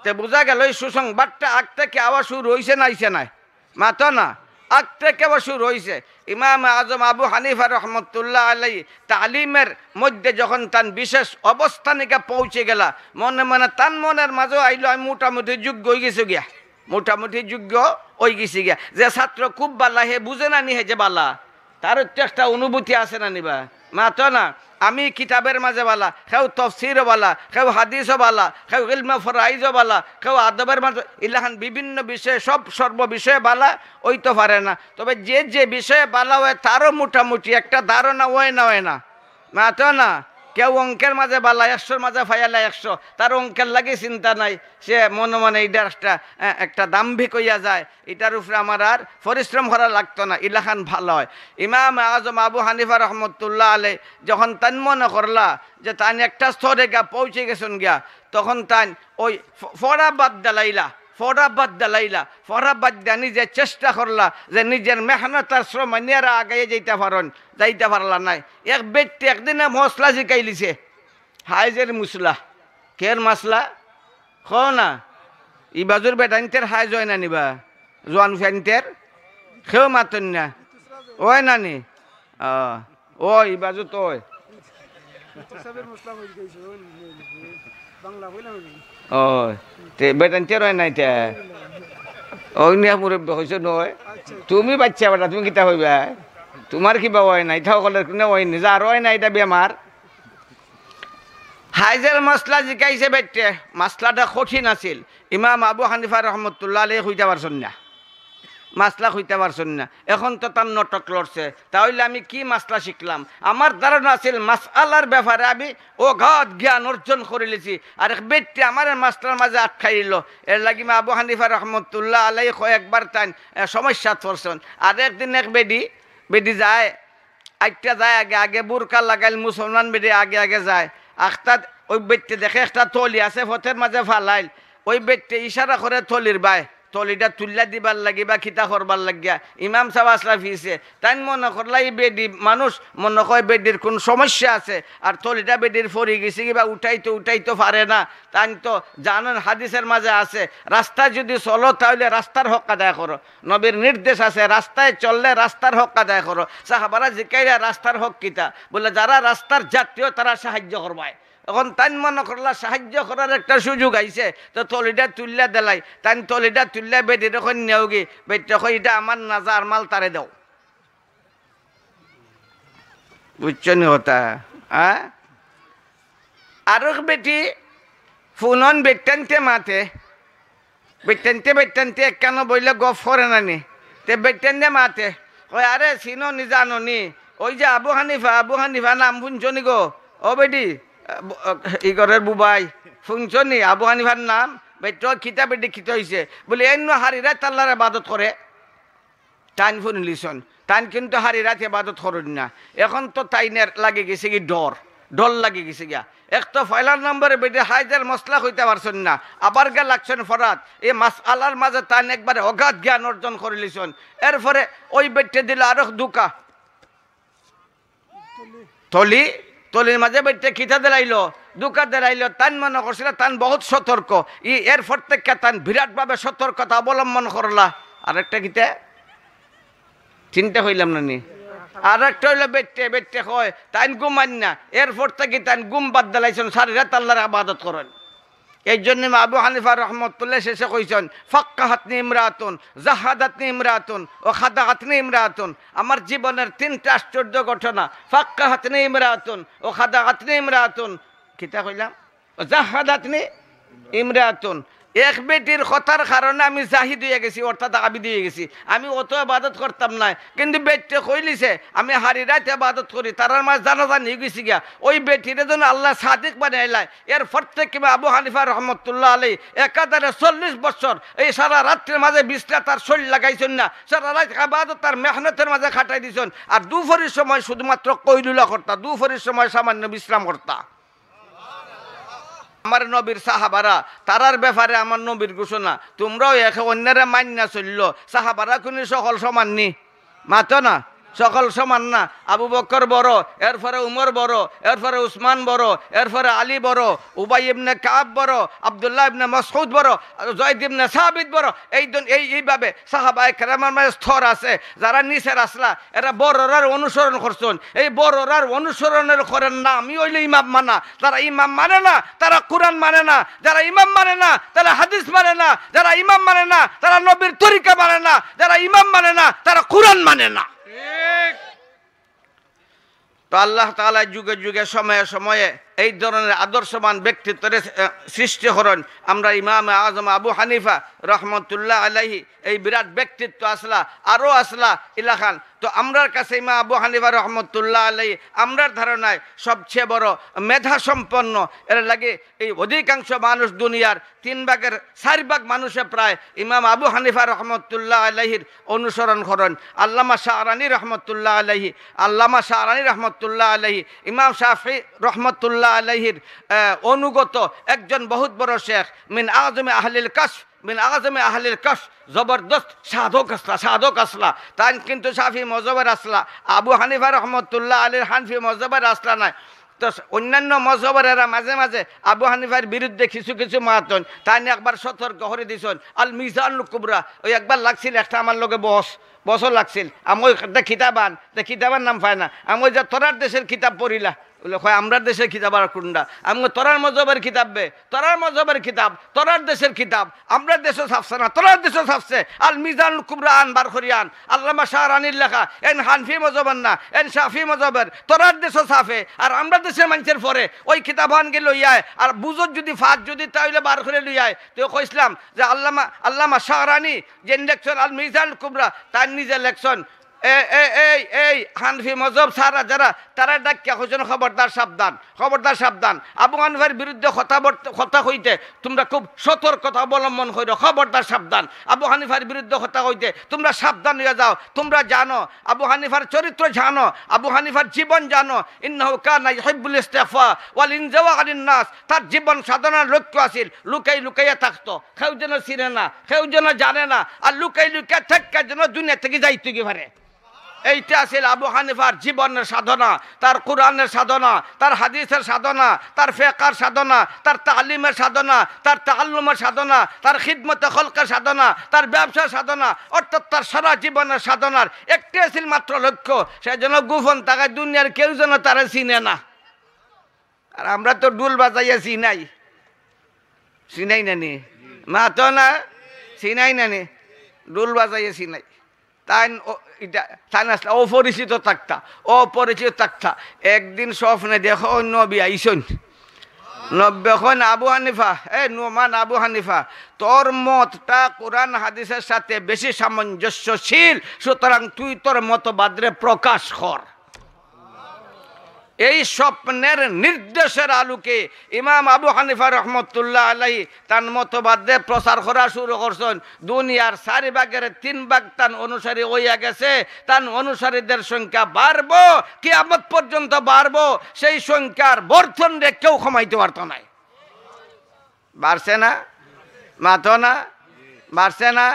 তে বোঝা গেল এই সুসংবাদটা আগ থেকে আওয়াজ শুরু হয়েছে না আইছে নাই? মাতো না, আগ থেকে আবার শুরু হয়েছে। ইমাম আজম আবু হানিফা রহমতুল্লাহ আলাইহি তালিমের মধ্যে যখন তান বিশেষ অবস্থানিকা পৌঁছে গেলা মনে মনে তান মনের মাঝে আইলো আমি মোটামুটি যোগ্য হয়ে গেছি গিয়া, মোটামুটি যোগ্য হয়ে গেছি গিয়া। যে ছাত্র খুব বালা হে বুঝে না নি হে যে বালা, তার তো একটা অনুভূতি আছে না নিবা? মাতো না, আমি কিতাবের মাঝে বালা, কেউ তফসিরও বালা, কেউ হাদিসও বালা, কেউ ইলমে ফরাইজও বালা, কেউ আদবের মাঝে ইলাহান বিভিন্ন বিষয়ে সব সর্ব বিষয়ে বালা ওই তো পারে না। তবে যে যে বিষয়ে বালা হয় তারও মোটামুটি একটা ধারণা হয় না মাতো না। কেউ অঙ্কের মাঝে বালা 100-র মাঝে ফাইয়ালা 100, তার অঙ্কের লাগে চিন্তা নাই, সে মনে মনে এইটার একটা দাম্ভিক হইয়া যায়, এটার উপরে আমার আর পরিশ্রম করা লাগতো না, ইলাখান ভালো হয়। ইমাম আজম আবু হানিফা রহমতুল্লাহ আলাইহি যখন তান মনে করলা যে তান একটা স্তরে গা পৌঁছে গেছেন গিয়া, তখন তান ওই ফরাবাদ দিয়া নিজে চেষ্টা করলা যে নিজের মেহনত আর শ্রম নিয়ারা আগাইয়ে যাইতে পারলা নাই। এক ব্যক্তি একদিনে মশলা শিখাইলিছে, হাইজের মুসলা। কের মাসলা খ না? ই বাজুর বেটাইনতের হাইজ হয় না নিবা, জোয়ান ফ্যানতের খেও মাতন না ওই নানি ও ই বাজু তো ও বেটাইনতের হয় নাই তে ওই নিয়ে মুরব্বী হয়েছ নয়। তুমি বাচ্চা বেটা, তুমি কিতা হইবা? তোমার কিবা হয় নাই তাও কলে হয়নি, যার হয় না এটা বেমার। হাইজের মশলা জিকাইছে বেটে, মাসলাটা কঠিন আছিল। ইমাম আবু হানিফা রহমতুল্লাহ আলাইহি হইতে পারছেন না, মাসলা হইতে পারছেন না। এখন তো তার নাটক লড়ছে, তাহলে আমি কি মাসলা শিখলাম? আমার ধারণা আছিল মাসআলার ব্যাপারে আমি অগাধ জ্ঞান অর্জন করে লিছি, আর এক ব্যক্তি আমার মাসলার মাঝে আটকাই দিল। এর লাগি আবু হানিফা রহমতুল্লাহ আলাইহি কয়েকবার তাই সমস্যা পড়ছেন। আর একদিন এক বেডি যায়, একটা যায় আগে বুরকা লাগাইল, মুসলমান বেডি আগে যায়। আখতাদ ওই ব্যক্তি দেখে একটা থলি আছে পথের মাঝে ফালাইল, ওই ব্যক্তি ইশারা করে থলির বাই তলিটা তুল্লা দিবার লাগি বা খিতা করবার লাগিয়া ইমাম সাহেব আসলা ফিরছে। তাই মনে করলা এই বেডি মানুষ মনে হয় বেডির কোন সমস্যা আছে, আর তলিটা বেডির ফরি গেছে কিবা উঠাইতে পারে না। তাই তো জানেন হাদিসের মাঝে আছে রাস্তায় যদি চলো তাহলে রাস্তার হক আদায় করো, নবীর নির্দেশ আছে রাস্তায় চললে রাস্তার হক আদায় করো। সাহাবারা জিকাইরা রাস্তার হক কিতা বলে, যারা রাস্তার যাত্রীও তারা সাহায্য করবায়। এখন তাই মনে করলা সাহায্য করার একটা সুযোগ আইছে, তো তলিটা তুললা দেলাই, তাই তলিটা তুললা বেটি তখন নেওগি, বেটি তখন এটা আমার নাজার মাল তারে দাও। বুঝছো নি হতা? আরো বেটি ফোনন বেটানতে মাতে বেটানতে কেন বললে গফ করে নানি, তে বেটানতে মাতে কয় আরে চিনো নি জানো নি ওই যে আবু হানিফা নাম শুনছো নি গো? ও বেটি ইগরের বুবাই শুনছো নি আবু হানিফার নাম? বেট খিতা বেটি খিত হয়েছে বলে এন্য হারি রাত আল্লাহর ইবাদত করে। টাইন শুনলিছন, টাইন কিন্তু হারি রাত ইবাদত করেন না। এখন তো তাইনের লাগে গেছে কি ডর লাগে গেছে গিয়া। এক তো ফয়লার নম্বরে বেটে হাইজার মশলা হইতে পারছেন না, আবার গা লাগছেন ফরাত। এই মাস আলার মাঝে তাইন একবারে অগাধ জ্ঞান অর্জন করে লিছন। এরপরে ওই বেটে দিল আরো দুকা তলির মাঝে বেটে খিতা দিলাইলো, দুকা দিলাইলো। তান মনে করছিল তান বহুত সতর্ক, এরপর থেকে তান বিরাটভাবে সতর্কতা অবলম্বন করলা। আরেকটা কিতা চিন্তা হইলাম না নি? আর একটা হইলো বেটে হয় তাইন ঘুমান না, এরপর থেকে তাইন ঘুম বাদ দিলাইছেন, সারি রাত আল্লাহর ইবাদত করেন। এই জন্য আবু হানিফা রহমতুল্লাহ শেষে কইছেন ফাক্কাহাতনি ইমরাতুন জাহাদাতনি ইমরাতুন ও খাদাআতনি ইমরাতুন। আমার জীবনের তিনটা আশ্চর্য ঘটনা, ফাক্কাহাতনি ইমরাতুন ও খাদাআতনি ইমরাতুন, কিতা কইলাম, জাহাদাতনি ইমরাতুন। এক বেটির কথার কারণে আমি জাহিদ হয়ে গেছি, অর্থাৎ আবিদ হয়ে গেছি। আমি অত ইবাদত করতাম না, কিন্তু বেটে কইলিছে আমি হারি রাত ইবাদত করি, তার মাঝে জানাজান হয়ে গেছি গিয়া। ওই বেটির জন্য আল্লাহ সাদিক বানাইলাই। এর প্রত্যেক আবু হানিফা রহমতুল্লাহ আলাই একাধারে 40 বছর এই সারা রাত্রের মাঝে বিছনা তার শরীর লাগাইছেন না, সারা রাত ইবাদত তার মেহনতের মাঝে খাটাই দিছেন। আর দুপুরের সময় শুধুমাত্র কইলুলা করতা, দুপুরের সময় সামান্য বিশ্রাম করতা। আমার নবীর সাহাবারা তারার ব্যাপারে আমার নবীর ঘোষণা, তোমরাও একে অন্যরা মান্না চলল। সাহাবারা কোন সকল সমান নি, মাতো না, সকল সমান না। আবু বকর বড়, এরপরে উমর বড়, এরপরে উসমান বড়, এরপরে আলী বড়, উবাই ইবনে কাব বড়, আব্দুল্লাহ ইবনে মাসউদ বড়, যায়েদ ইবনে সাবিত বড়। এইভাবে সাহাবায়ে কেরামের মাঝে স্তর আছে। যারা নিচের আসলা এরা বড়রার অনুসরণ করছেন। এই বড়রার অনুসরণের করেন না আমি হইলে ইমাম মানা। যারা ইমাম মানে না তারা কোরআন মানে না, যারা ইমাম মানে না তারা হাদিস মানে না, যারা ইমাম মানে না তারা নবীর তরিকা মানে না, যারা ইমাম মানে না তারা কোরআন মানে না। তো আল্লাহ তাআলা যুগে যুগে সময়ে সময়ে এই ধরনের আদর্শবান ব্যক্তিত্বের সৃষ্টি করেন। আমরা ইমাম আজম আবু হানিফা রহমতুল্লাহ আলাইহি এই বিরাট ব্যক্তিত্ব আসলা, আরও আসলা ইলাখান। তো আমরার কাছে ইমাম আবু হানিফা রহমতুল্লাহ আলাইহি আমরার ধারণায় সবচেয়ে বড় মেধা সম্পন্ন। এর লাগে এই অধিকাংশ মানুষ দুনিয়ার 3 ভাগের 4 ভাগ মানুষে প্রায় ইমাম আবু হানিফা রহমতুল্লাহ আলাইহির অনুসরণ করেন। আল্লামা শাহরানি রহমতুল্লাহ আলাইহি, আল্লামা শাহরানি রহমতুল্লাহ আলাইহি ইমাম শাফি রহমতুল্লাহ আলাইহির অনুগত একজন বহুত বড় শেখ। মিন আজমে আহলিল কাশফ, মিন আজমে আহলিল কাশফ, জবরদস্ত সাধক আসলা। তাই কিন্তু শাফি মজহবের আসলা। আবু হানিফা রহমতুল্লাহ আলাইহির হানফি মজহবের আসলা নাই। তো অন্যান্য মজহবের এরা মাঝে মাঝে আবু হানিফার বিরুদ্ধে কিছু কিছু মাতন। তাই একবার সতর্ক করে দিছেন আল মিজানুল কুবরা। ওই একবার লাগছিল একটা আমার লগে বছর লাগছিল। আমি কিতাবার নাম পায় না। আমি যে তোরার দেশের কিতাব পড়িলা বলে হয় আমরার দেশের কিতাব আর কোনটা? আমি তোরার মজহবের কিতাব বে, তোরার মজহবের কিতাব, তোরার দেশের কিতাব, আমরার দেশও ছাপছে না, তোরার দেশও ছাপছে। আল মিজানুল কুবরা আন বার করিয়ান আল্লামা শাহরানির লেখা। এন হানফি মজহবের না, এন শাফি মজহবের, তোরার দেশও ছাপে আর আমরা দেশের মানুষের পরে ওই কিতাব আনকে লইয়ায়। আর বুঝত যদি ফাঁদ যদি তাহলে বার করে লইয়ায়। তো কইসলাম যে আল্লামা শাহরানি যে লেখছেন আল মিজানুল কুবরা তার নিজে লেখছেন এই হানফি মজহব সারা যারা তারা ডাকিয়া হয়েছেন খবরদার সাবধান, খবরদার সাবধান। আবু হানিফার বিরুদ্ধে কথা কইতে তোমরা খুব সতর্কতা অবলম্বন করো, খবরদার সাবধান। আবু হানিফার বিরুদ্ধে কথা কইতে তোমরা সাবধান হয়ে যাও। তোমরা জানো আবু হানিফার চরিত্র জানো, আবু হানিফার জীবন জানো। ইন্নাহু কানা ইউহিব্বুল ইস্তিগফা ওয়াল ইনজাওয়া আনিন নাস। তার জীবন সাধনার লক্ষ্য আছিল লুকাইয়া থাকতো, কেউ যেন চিনে না, কেউ যেন জানে না। আর লুকাইয়া থাকা যেন দুনিয়া থেকে যাইতে কি পারে। এইটা ছিল আবু হানিফার জীবনের সাধনা, তার কোরআনের সাধনা, তার হাদিসের সাধনা, তার ফিকহের সাধনা, তার তালিমের সাধনা, তার তাআল্লুমের সাধনা, তার খিদমতে খলকের সাধনা, তার ব্যবসার সাধনা, অর্থাৎ তার সারা জীবনের সাধনার একটি ছিল মাত্র লক্ষ্য, সে যেন গোপন থাকায় দুনিয়ার কেউ যেন তারা চিনে না। আর আমরা তো ডুল বাজাইয়া চিনাই নানি মা তো না চিনাই নানি ডুল বাজাইয়া চিনাই। তাই আসলে অপরিচিত থাকতা। একদিন স্বপ্নে দেখো নবী আইসন। নব্বখন আবু হানিফা, নোমান আবু হানিফা, তোর মতটা কোরআন হাদিসের সাথে বেশি সামঞ্জস্যশীল, সুতরাং তুই তোর মতবাদরে প্রকাশ কর। এই স্বপ্নের নির্দেশের আলোকে ইমাম আবু হানিফা রহমতুল্লাহ আলাইহি তার মতবাদে প্রচার করা শুরু করছেন। দুনিয়ার 4 ভাগের 3 ভাগ তার অনুসারী হইয়া গেছে। তার অনুসারীদের সংখ্যা বাড়বো, কিয়ামত পর্যন্ত বাড়বো। সেই সংখ্যার বর্ধন রে কেউ কমাইতে পারত না। বাড়ছে না, মাতো না, বাড়ছে না,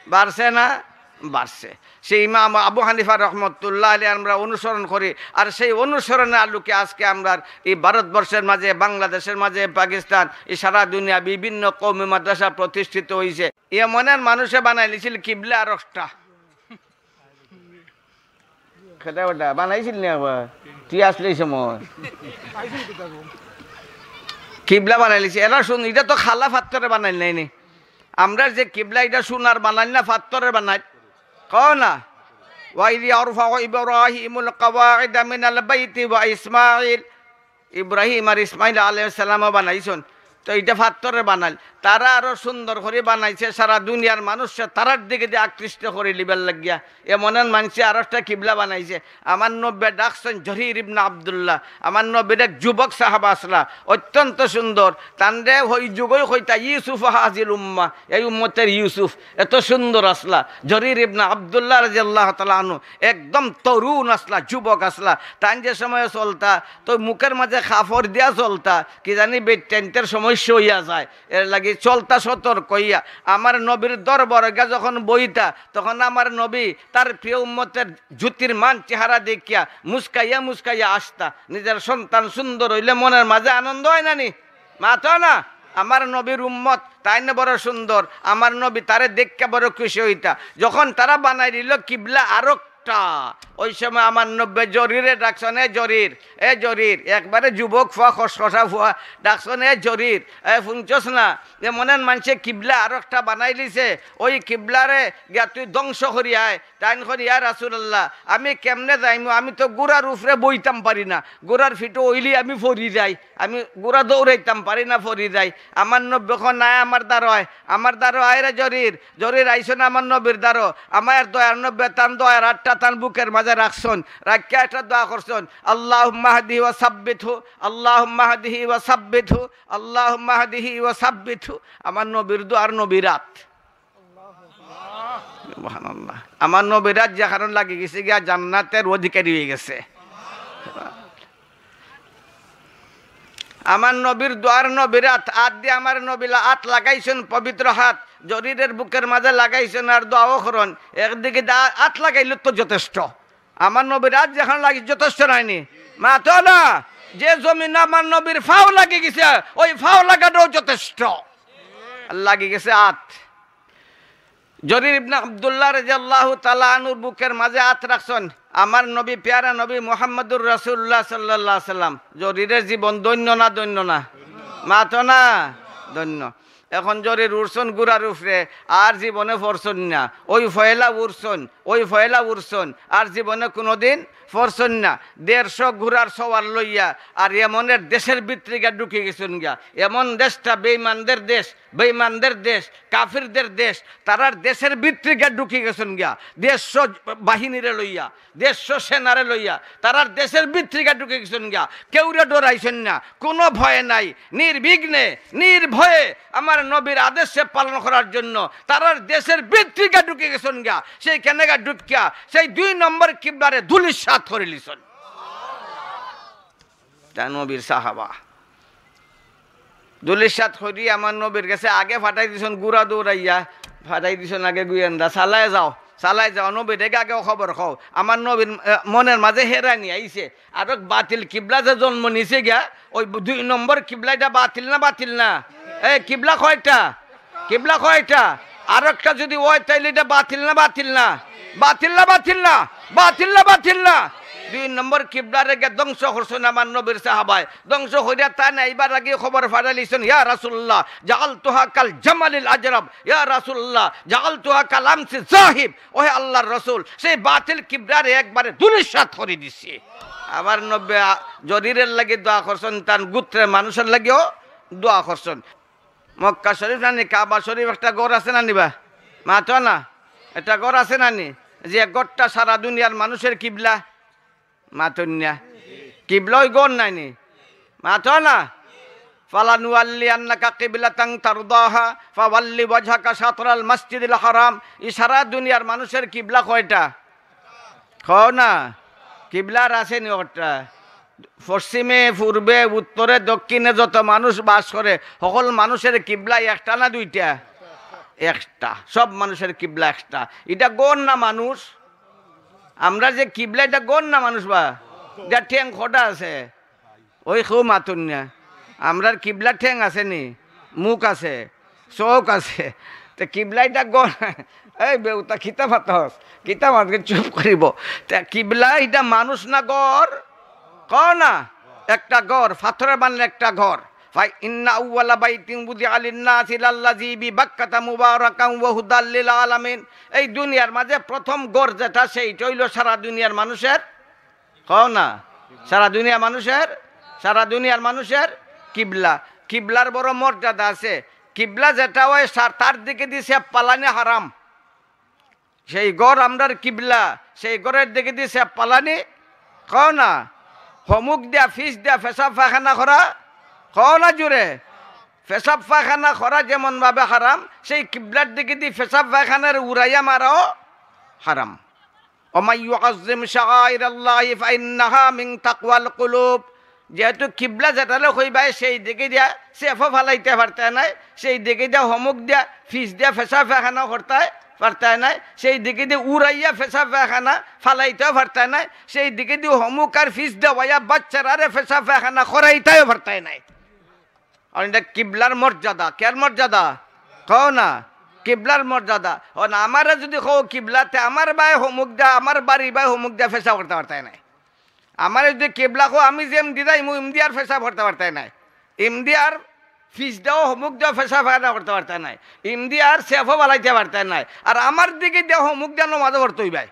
বাড়ছে না, বাড়ছে। সেই ইমাম আবু হানিফা রহমতুল্লাহ আলাইহি আমরা অনুসরণ করি। আর সেই অনুসরণের আলোকে আজকে আমরা এই ভারতবর্ষের মাঝে, বাংলাদেশের মাঝে, পাকিস্তান, এই সারা দুনিয়া বিভিন্ন কওমি মাদ্রাসা প্রতিষ্ঠিত হয়েছে। এমনের মানুষে বানাই নিয়েছিল কিবলা রক্সটা খেতে বানাইছিল না, তুই আসলে এই সময় কিবলা বানাইলিছে এরা শুন, এটা তো খালা পাথরে বানাইল নাইনি। আমরা যে কিবলা এটা সোনার বানাইল না পাথরের বানাই কও না। ওয়াইদ ইয়ারফাউ ইব্রাহিমুল কওয়াইদা মিনাল বাইতি ওয়া ইসমাঈল, ইব্রাহিম আর ইসমাইল আলাইহিস সালামও বানাইছেন, তো এটা পাথরের বানাইল। তারা আরো সুন্দর করে বানাইছে, সারা দুনিয়ার মানুষ তারার দিকে দিয়ে আকৃষ্ট করে লিবার লাগিয়া এমন মানুষে আরো একটা কিবলা বানাইছে। আমার নব্বে ডাকছেন জরির ইবনে আব্দুল্লাহ, আমার নব্বের এক যুবক সাহাবা আসলা, অত্যন্ত সুন্দর। তানরে হই যুগই হইতা ইউসুফ হাজিল উম্মা, এই উম্মতের ইউসুফ এত সুন্দর আসলা। জরির ইবনে আব্দুল্লাহ রাদিয়াল্লাহু তাআলা আনহু একদম তরুণ আসলা, যুবক আসলা। তান যে সময় চলতা তো মুখের মাঝে খাফর দিয়া চলতা, কি জানি বেটেন্টের সমস্যা হইয়া যায়, এর লাগে চলতা সতর্ক হইয়া। আমার নবীর দরবারে যখন বইতা তখন আমার নবী তার প্রিয় উম্মতের জ্যোতির্মান চেহারা দেখিয়া মুস্কাইয়া মুস্কাইয়া আসতা। নিজের সন্তান সুন্দর হইলে মনের মাঝে আনন্দ হয় না নি মাথা না। আমার নবীর উম্মত তাই না বড় সুন্দর, আমার নবী তারে দেখে বড় খুশি হইতা। যখন তারা বানাই দিল কিবলা আরো, ওই সময় আমার নব্বে জরিরে ডাকছেন, এ জরির, এ জরির, একবারে যুবক ফুয়া খসখসা ফুয়া ডাকছেন, এ জরির, এ শুনছস না যে মনের মানুষে কিবলা আরো একটা বানাই দিছে, ওই কিবলারে গিয়া তুই ধ্বংস করি আয়। তাই করি ইয়া রাসূলুল্লাহ আমি কেমনে যাইমু, আমি তো গোড়ার উপরে বইতাম পারি না, গোড়ার ফিটো ওইলি আমি ফরি যাই, আমি গোড়া দৌড়াইতাম পারি না, ফরি যাই। আমার নব্বখন নাই আমার দ্বারা হয়, আমার দ্বারা আয় রে জরির, জরির আইসো না আমার নবীর দ্বারা, আমার দয়ার নব্বে তান দয়ার আটটা তান বুকের মাঝে রাখছন, রাখিয়া একটা দোয়া করছন, আল্লাহুম্মা হাদিহি ওয়া সাব্বিতহু, আল্লাহুম্মা হাদিহি ওয়া সাব্বিতহু, আল্লাহুম্মা হাদিহি ওয়া সাব্বিতহু। আমার নবীর দোয়ার নবীরাত, সুবহানাল্লাহ, আমার নবীরাত যে কারণ লাগি গেছে গিয়া জান্নাতের অধিকারী হয়ে গেছে। আমার নবীর দোয়ার নবীরাত হাত দিয়ে আমার নবীলা হাত লাগাইছেন, পবিত্র হাত জরিরের বুকের মাঝে লাগাইছেন আর দোয়াও করেন। একদিকে হাত লাগাইলে তো যথেষ্ট, আমার নবীর হাত যেখানে লাগি যথেষ্ট নাইনি মা তো না, যে জমিন আমার নবীর ফাও লাগে গেছে ওই ফাও লাগাটাও যথেষ্ট, লাগি গেছে হাত। জরির ইবনে আব্দুল্লাহ রাদিয়াল্লাহু তাআলা আনহুর বুকের মাঝে হাত রাখছেন আমার নবী, পেয়ারা নবী মুহাম্মদুর রাসূলুল্লাহ সাল্লাল্লাহু আলাইহি সাল্লাম। জরিরের জীবন ধন্য না ধন্য না মা তো না ধন্য। এখন জরির উড়ছন গুড়ার উপরে আর জীবনে ফরছন না, ওই ফয়লা উড়ছন, ওই ফয়লা উড়ছন আর জীবনে কোনোদিন ফরছন না। 150 ঘোড়ার সওয়ার লইয়া আর এমনের দেশের ভিতরে গিয়া ঢুকে গেছেন গিয়া। এমন দেশটা বেঈমানদের দেশ, বেঈমানদের দেশ, কাফিরদের দেশ, তারার দেশের ভিতরে গিয়া ঢুকে গেছেন গিয়া। 150 বাহিনীরে লইয়া, 150 সেনারে লইয়া তারার দেশের ভিতরে গিয়া ঢুকে গেছেন গিয়া। কেউরে ডরাইছেন না, কোনো ভয় নাই, নির্বিঘ্নে নির্ভয়ে আমার নবীর আদেশে পালন করার জন্য তারার দেশের ভিতরে গিয়া ঢুকে গেছেন গিয়া। সেই কেনে গিয়া ঢুকিয়া সেই 2 নম্বর কিবলারে ধুলিসাৎ করে লিছেন তা নবীর সাহাবা। ধুলিসাৎ করি আমার নবীর কাছে আগে ফাটাই দিছেন, গুড়া দৌড়াইয়া ফাটাই দিছেন আগে গুয়েন্দা, চালায় যাও চালাই যাও, নবীর আগে খবর খাও। আমার নবীর মনের মাঝে হেরানি আইছে আর বাতিল কিবলা যে জন্ম নিছে গিয়া, ওই 2 নম্বর কিবলাটা বাতিল না, বাতিল না, এই কিবলা কয়টা, কিবলা কয়টা, আর একটা যদি ওই তাইলে এটা বাতিল না, বাতিল না, বাতিল না, বাতিল না, বাতিল না, বাতিল না। 2 নম্বর কিবলারে গে ধ্বংস করছেন আমার নবীর সাহাবায়। ধ্বংস হইয়া তা না এইবার আগে খবর ফাটাইছেন, ইয়া রাসূলুল্লাহ জাআলতুহা কাল জামালিল আজরাব, ইয়া রাসূলুল্লাহ জাআলতুহা কাল আমসি জাহিব, ওহে আল্লাহর রাসূল সেই বাতিল কিবলারে একবারে ধুলিসাৎ করে দিছে। আবার নবী জরিরের লাগে দোয়া করছেন, তার গোত্রের মানুষের লাগেও দোয়া করছেন। মক্কা শরীফ নানি, কাবা শরীফ একটা গড় আছে না নিবা মা তো না, একটা গড় আছে নানি, যে গড়টা সারা দুনিয়ার মানুষের কিবলা মাতন্যা, কিবলা ওই গড় নাইনি মা তো না। ফালানুয়াল্লিয়ান্নাকা কিবলাতান তারদাহা ফাওয়াল্লি ওয়াজহাকা শাতরাল মসজিদিল হারাম। এই সারা দুনিয়ার মানুষের কিবলা কয়টা কও না, কিবলার আছে নি ওটা? পশ্চিমে, পূর্বে, উত্তরে, দক্ষিণে যত মানুষ বাস করে সকল মানুষের কিবলা একটা না দুইটা? একটা, সব মানুষের কিবলা একটা। এটা গড় না মানুষ, আমরা যে কিবলা এটা গড় না মানুষ, বা যা ঠ্যাং খোটা আছে ওই খুব মাতুন না। আমরার কিবলা ঠ্যাং আছে নি, মুখ আছে, চোখ আছে, তো কিবলা এটা গড়। এই বেউতা খিতা ফাতস, কিতা মাতকে চুপ করিব। তা কিবলা এটা মানুষ না গড়? ক না, একটা ঘর, পাথরে বানলে একটা ঘর, ইন্না আউওয়ালা বাইতিন বুদিআ লিন-নাসি লাল্লাযী বিবাক্কাতা মুবারাকান ওয়া হুদাল লিল আলামিন। এই দুনিয়ার মাঝে প্রথম ঘর যেটা সেইটা হইল সারা দুনিয়ার মানুষের, কও না, সারা দুনিয়ার মানুষের কিবলা। কিবলার বড় মর্যাদা আছে। কিবলা যেটা হয় তার দিকে দিছে পালানি হারাম। সেই ঘর আমরার কিবলা, সেই ঘরের দিকে দিছে পালানি, কও না, হমুক দিয়া ফিস দিয়া পেশাব পায়খানা করা, কও না জুড়ে, পেশাব পায়খানা করা যেমন ভাবে হারাম, সেই কিবলার দিকে দিয়ে পেশাব পায়খানার উড়াইয়া মারাও হারাম। ওমা ইউআযযিম শাআইরাল্লাহি ফাইন্নাহা মিন তাকওয়াল কুলুব। যেহেতু কিবলা যেটালে কইবাই সেই দিকে দিয়া সেফও ফালাইতে পারতে নাই, সেই দিকে দিয়া হমুক দিয়া ফিস দিয়া পেশাব পায়খানা করতে পারতে নাই, সেই দিকে দিয়ে উড়াইয়া পেশাব পায়খানা ফালাইতেও পারতে নাই, সেই দিকে দিয়ে হমুক আর ফিস দেওয়াইয়া বাচ্চারা পেশাব পায়খানা করাইতেও পারতে নাই। আর এটা কিবলার মর্যাদা। কের মর্যাদা, কও না, কিবলার মর্যাদা। ও না, আমারে যদি কও কিবলাতে আমার বাই হমুক দা, আমার বাড়ি বাই হমুক দা পেশাব করতে পারতে নাই। আমার যদি কেবলা কো আমি যে এমদি দেয় এমদি আর পেশাব করতে পারতে নাই, এমদি আর ফিস দেওয়া হমুক দেওয়া পেশাব পায়খানা করতে পারতে নাই, এমদি আর সেফও বালাইতে পারতে নাই। আর আমার দিকে দেওয়া হমুক দেওয়া নমাজও করতে হইবাই।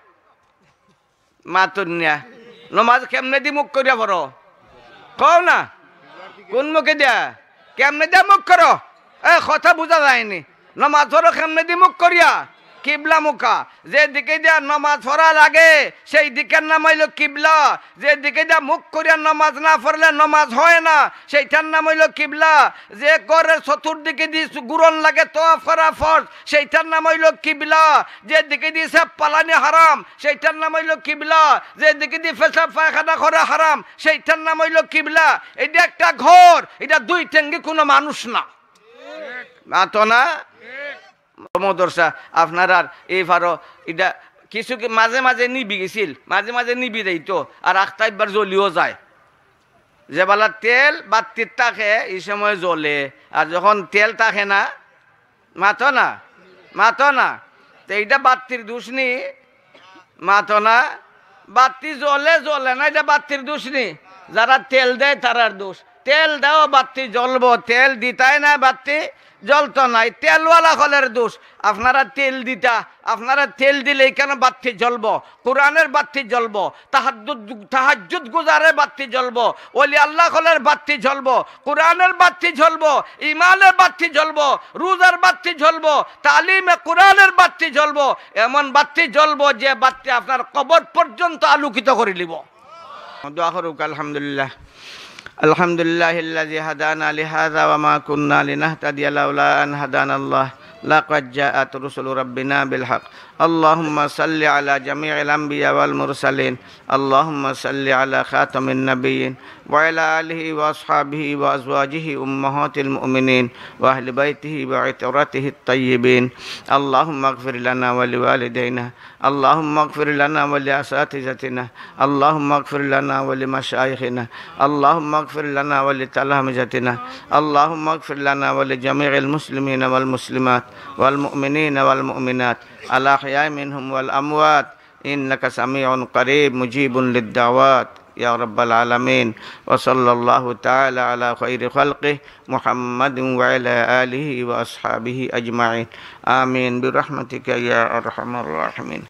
মা তুনিয়া নমাজ কেমনে দি মুখ করিয়া পড়ো, কও না, কোন মুখে দেয়া, কেমনে দিয়া মুখ করো, কথা বোঝা যায়নি। নমাজ পড়ো কেমনে দি মুখ করিয়া, কিবলা মুখা। যে দিকে দিয়া নমাজ পড়া লাগে সেই দিকের নাম হইল কিবলা। যে দিকে দিয়া মুখ করিয়া নমাজ না পড়লে নমাজ হয় না, সেইটার নাম হইল কিবলা। যে ঘরের চতুর্দিকে দিয়ে গুরন লাগে তওয়াফ করা ফরজ, সেইটার নাম হইল কিবলা। যে দিকে দিয়ে সব পালানি হারাম, সেইটার নাম হইল কিবলা। যে দিকে দিয়ে পেশাব পায়খানা করা হারাম, সেইটার নাম হইল কিবলা। এটা একটা ঘর, এটা দুই ঠেঙ্গি কোনো মানুষ না, তো না মদরসা আপনার। আর এইবারও এটা কিছু মাঝে মাঝে নিবি গেছিল, মাঝে মাঝে নিবি দেই তো, আর আখটা একবার জ্বলিও যায়। যে বেলা তেল বাতির থাকে এই সময় জ্বলে, আর যখন তেল থাকে না মাথো না, তো এইটা বাতির দোষ নি, মাথো না। বাতি জ্বলে না, এটা বাতির দোষ নি, যারা তেল দেয় তারার দোষ। তেল দাও বাতি জ্বলবো, তেল দিতাই না বাতি জ্বলতো নাই, তেলওয়ালা হলের দোষ। আপনারা তেল দিতা, আপনারা তেল দিলে কেন বাতি জ্বলবো? কোরআনের বাতি জ্বলবো, তাহাজ্জুদ গুজারের বাতি জ্বলবো, ওলি আল্লাহ হলের বাতি জ্বলবো, কোরআনের বাতি জ্বলবো, ইমানের বাতি জ্বলবো, রোজার বাতি জ্বলবো, তালিমে কোরআনের বাতি জ্বলবো। এমন বাতি জ্বলবো যে বাতি আপনার কবর পর্যন্ত আলোকিত করে নিব। দোয়া করুক আলহামদুলিল্লাহ। আলহামদুলিল্লাহিল্লাযী হাদানা লিহাযা ওয়া মা কুন্না লিনাহতাদিয়া লাউলা আন হাদানাল্লাহ লাকাদ জাআত রুসুলু রাব্বিনা বিল হক। আল্লাহুম্মা সাল্লি আলা জামিইল আমবিয়া ওয়াল মুরসালিন। আল্লাহুম্মা সাল্লি আলা খাতামিন নাবিয়্যিন ওয়া আলা আলিহি ওয়া আসহাবিহি ওয়া আজওয়াজিহি উম্মাহাতিল মুমিনিন ওয়া আহলি বাইতিহি ওয়া ইতরাতিহিত তাইয়্যিবিন। আল্লাহুম্মা ইগফির লানা ওয়া লিওয়ালিদাইনা। আল্লাহুম্মা ইগফির লানা ওয়া লিআসাতিজাতিনা। আল্লাহুম্মা ইগফির লানা ওয়া লিমাশায়িখিনা। আল্লাহুম্মা ইগফির লানা ওয়া লিতালামিজাতিনা। আল্লাহুম্মা ইগফির লানা ওয়া লিজামিইল মুসলিমিনা ওয়াল মুসলিমাত ওয়াল মুমিনিনা ওয়াল মুমিনাত আল আহইয়াই মিনহুম ওয়াল আমওয়াত ইন্নাকা সামিউন করিব মুজিবুন লিদ-দাওয়াত ইয়া রাব্বাল আলামিন। ওয়া সাল্লাল্লাহু তাআলা আলা খায়রি খালকিহি মুহাম্মাদিন ওয়া আলা আলিহি ওয়া আসহাবিহি আজমাইন। আমিন বিরহমাতিকা ইয়া আরহামার রাহিমিন।